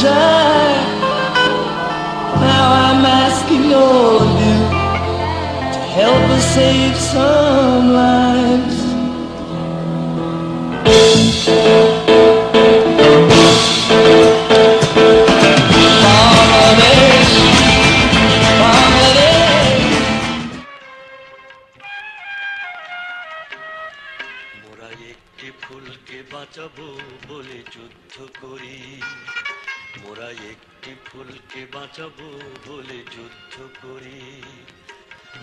try. Now I'm asking all of you to help us save some lives. মোরা একটি ফুলকে বাঁচাবো বলে যুদ্ধ করি, মোরা একটি ফুলকে বাঁচাবো বলে যুদ্ধ করি,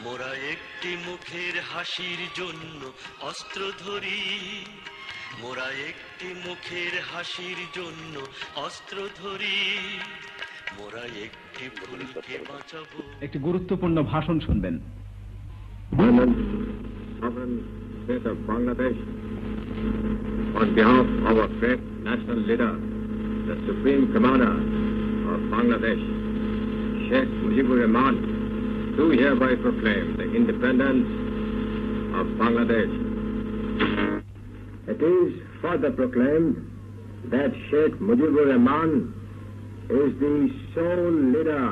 মোরা একটি মুখের হাসির জন্য অস্ত্র ধরি, মোরা একটি মুখের হাসির জন্য অস্ত্র ধরি, মোরা একটি ফুলকে বাঁচাবো। একটি গুরুত্বপূর্ণ ভাষণ শুনবেন। Sovereign State of Bangladesh, on behalf of our great national leader, the Supreme Commander of Bangladesh, Sheikh Mujibur Rahman, do hereby proclaim the independence of Bangladesh. It is further proclaimed that Sheikh Mujibur Rahman is the sole leader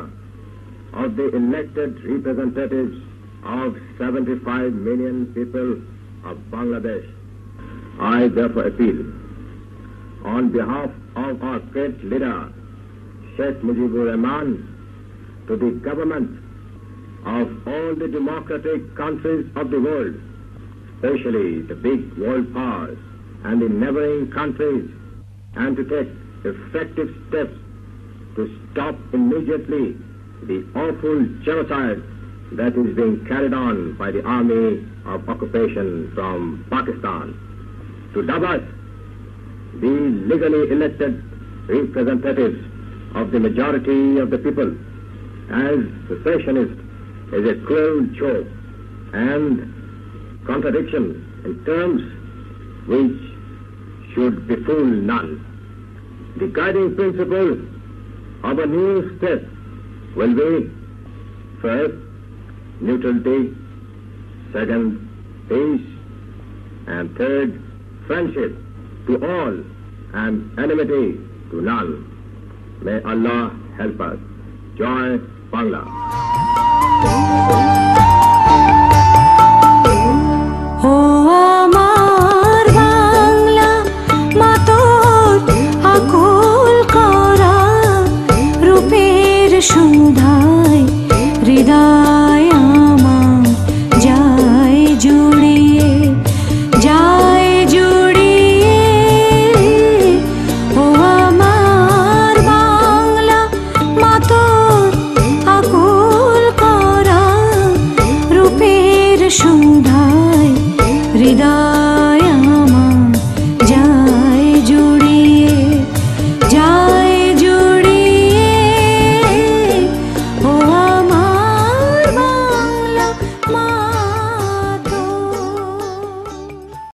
of the elected representatives of 75 million people of Bangladesh. I therefore appeal on behalf of our great leader, Sheikh Mujibur Rahman, to the government of all the democratic countries of the world, especially the big world powers and the neighboring countries, and to take effective steps to stop immediately the awful genocide that is being carried on by the army of occupation from Pakistan. To dub us the legally elected representatives of the majority of the people as secessionists is a cruel joke and contradiction in terms which should befool none. The guiding principle of a new step will be, first, neutrality, second, peace, and third, friendship to all and enmity to none. May Allah help us. Joy Bangla. Oh